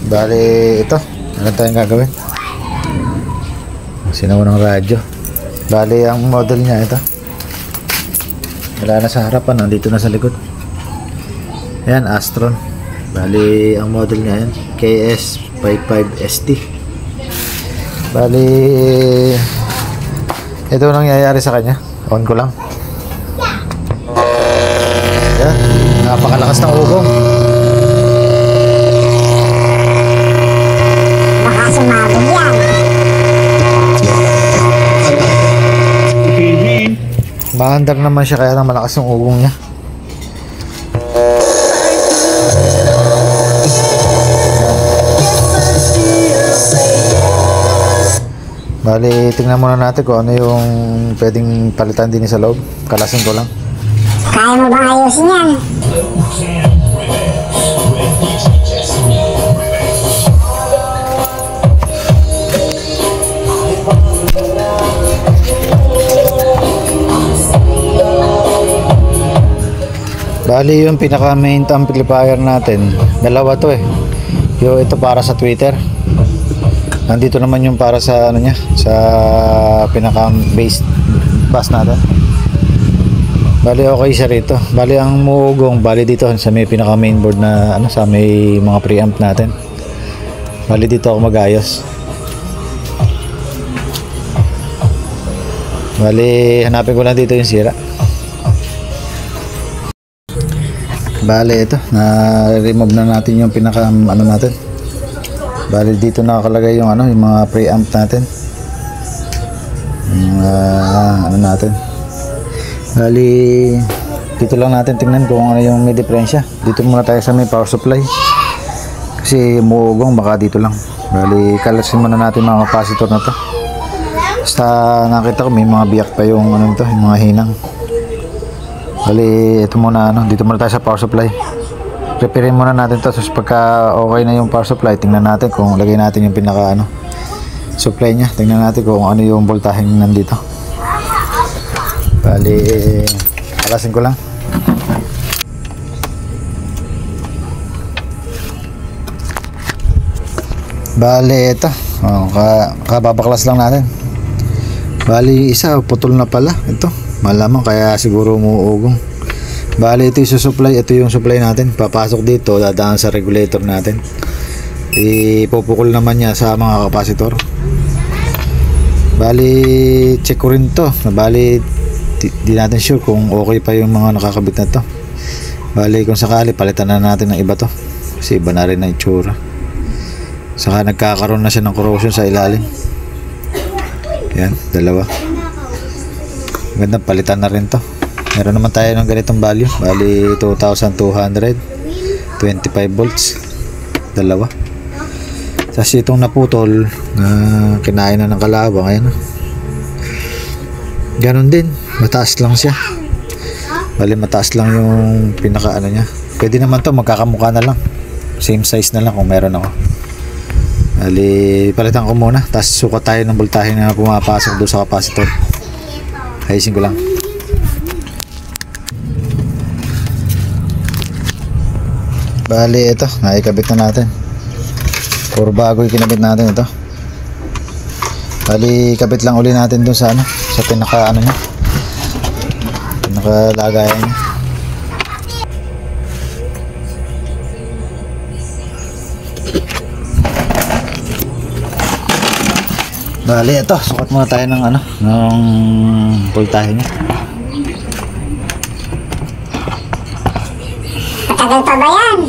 Bali ito, ano tayong gagawin? Sinaw ng radyo. Bali ang model niya ito. Wala na sa harapan, nandito na sa likod. Ayan, Astron. Bali ang model niya yan, KS55ST. Bali ito nangyayari sa kanya. On ko lang. Ayan, napakalakas ng ugong. Maandar naman siya kaya nang malakas yung ugong niya. Bali, tingnan muna natin kung ano yung pwedeng palitan din sa loob. Kalasin ko lang. Kaya mo ba ayusin yan? Bali yung pinaka main amplifier natin, dalawa to eh. Yung ito para sa tweeter. Nandito naman yung para sa ano niya, sa pinaka bass natin. Bali okay siya rito. Bali ang muugong bali dito sa may pinaka mainboard na ano, sa may mga preamp natin. Bali dito ako magayos. Bali hanapin ko lang dito yung sira. Bali ito, na-remove na natin yung pinaka ano natin. Bali dito nakakalagay yung ano, yung mga preamp natin. Yung ano natin. Bali dito lang natin tingnan kung ano yung may diferensya. Dito muna tayo sa may power supply. Kasi muugong baka dito lang. Bali kalasin muna natin mga capacitor na to. Basta nakita ko may mga biyak pa yung ano nito, yung mga hinang. Bali, ito muna ano, dito muna tayo sa power supply. Preparein muna natin to. Tapos pagka okay na yung power supply, tingnan natin kung lagay natin yung pinaka ano, supply nya. Tingnan natin kung ano yung voltahe nandito. Bali, alasin ko lang. Bali, ito. Oh, kababaklas lang natin. Bali, isa putol na pala. Ito. Malamang kaya siguro umuugong. Bali ito yung supply, ito yung supply natin. Papasok dito, dadaan sa regulator natin. Ipupukol naman niya sa mga capacitor. Bali check ko rin to. Bali di natin sure kung okay pa yung mga nakakabit na to. Bali kung sakali palitan na natin ng iba to. Kasi iba na rin ang itsura. Saka nagkakaroon na siya ng corrosion sa ilalim. Yan, dalawa. Magandang palitan na rin to. Meron naman tayo ng ganitong value. Bali 2,200 25 volts. Dalawa. Tapos itong naputol na kinain na ng kalabang. Ayan. Ganon din. Mataas lang siya. Bali mataas lang yung pinaka ano nya. Pwede naman to magkakamukha na lang. Same size na lang kung meron ako. Bali palitan ko muna. Tapos sukat tayo ng voltahe na pumapasok doon sa capacitor. Ayusin ko lang. Bali ito, naikabit na natin. Puro bago yung kinabit natin ito. Bali kabit lang uli natin dun sa ano, sa pinaka ano niya. Pinakalagayan niya. Bali ito, sukat muna tayo ng ano, ng voltahe niya. Matagal pa ba yan?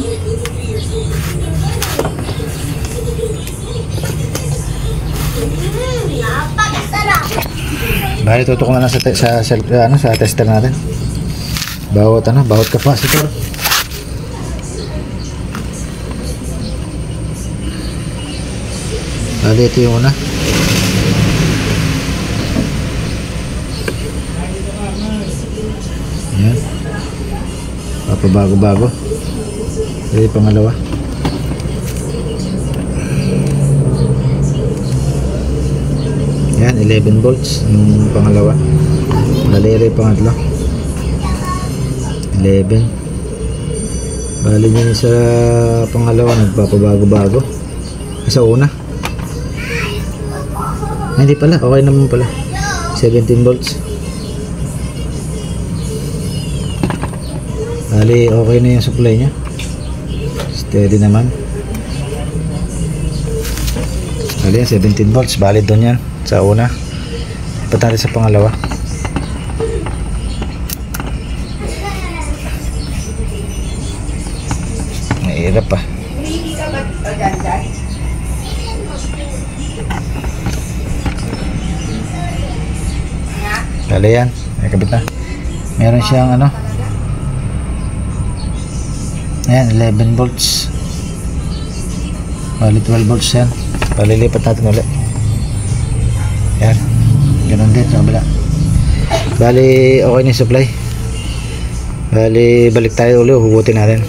Napakasarap. Bali tutok na lang sa tester natin. Bawat capacitor. Bali ito yung una. Yan. Papabago-bago. Ito yung pangalawa. Yan, 11 volts yung pangalawa. Bali ito yung pangatlo. 11. Bali yun sa pangalawa nagpapabago-bago. Sa una. Ay, hindi pala. Okay naman pala. 17 volts. Bali, okay na yung supply niya. Steady naman. Bali, 17 volts. Valid doon yan. Sa una. Ipat natin sa pangalawa. Mahirap pa. Bali yan. May kabit na. Meron siyang ano. Ayan, 11 volts. Bali 12 volts yan. Palilipat natin ulit. Yan. Ganun din sa kabila. Bali, okay na yung supply. Bali, balik tayo ulit. Hugutin natin.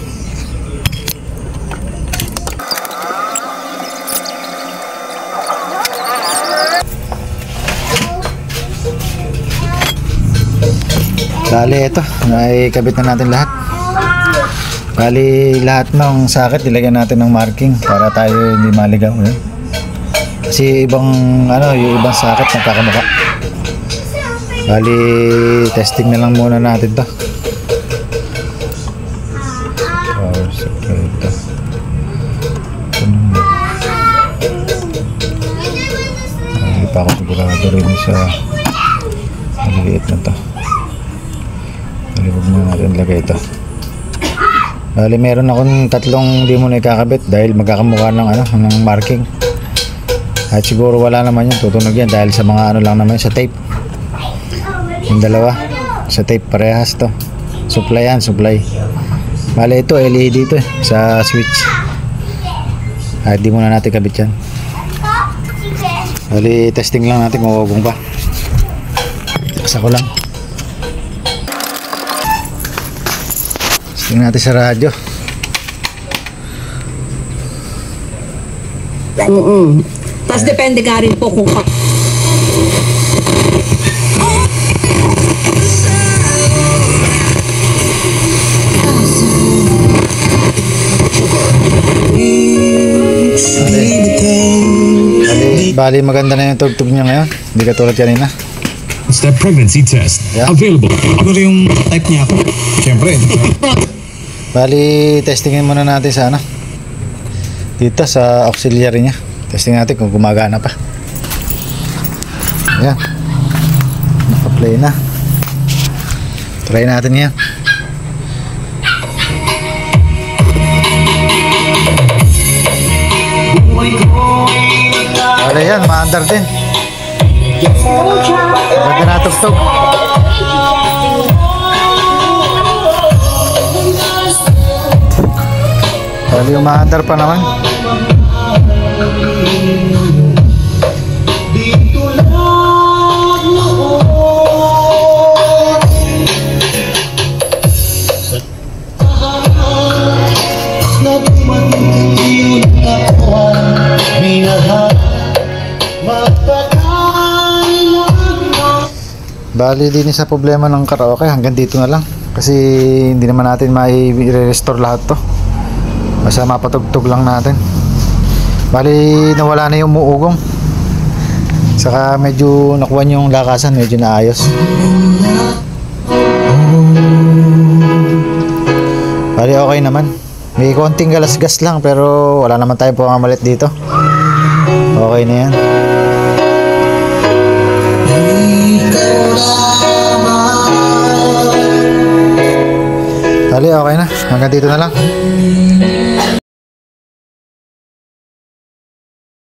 Bali, ito. Nakikabit na natin lahat. Bali, lahat ng socket ilagyan natin ng marking para tayo hindi maligaw. Eh. Kasi ibang, ano, yung ibang socket nagkakamukha. Bali, testing na lang muna natin to. Power supply ito. Hindi pa ako sigurado rin sa maliit na to. Huwag na natin lagay ito. Bali, meron akong tatlong hindi mo na ikakabit dahil magkakamukha ng, ano, ng marking. At siguro wala naman yun, tutunog yan dahil sa mga ano lang naman sa tape. Yung dalawa sa tape parehas to. Supply yan, supply. Bali, ito LED ito sa switch. At di muna natin kabit yan. Bali, testing lang natin kung wagong pa. Taksa ko lang. Tingnan natin sa radyo. Tapos depende ka rin po kung Bali, maganda na yung tugtog niya ngayon. Hindi katulad kanina. It's that pregnancy test. Yeah. Available. Ano rin yung type niya ako? Siyempre. Bali, testingin muna natin sa ano. Dito sa auxiliary niya. Testing natin kung gumagana pa. Ayan. Naka-play na. Try natin yan. Bali yan, maandar din. Maganda na tugtog. Bali, umaandar pa naman. Bali, din sa problema ng karaoke, hanggang dito na lang. Kasi hindi naman natin mai-restore lahat to. Basta mapatugtog lang natin. Bali, nawala na yung umuugong. Saka medyo nakuha yung lakasan, medyo naayos. Bali, okay naman. May konting galas-gas lang pero wala naman tayong pumamalit dito. Okay na yan. Bali, okay na. Hanggang dito na lang.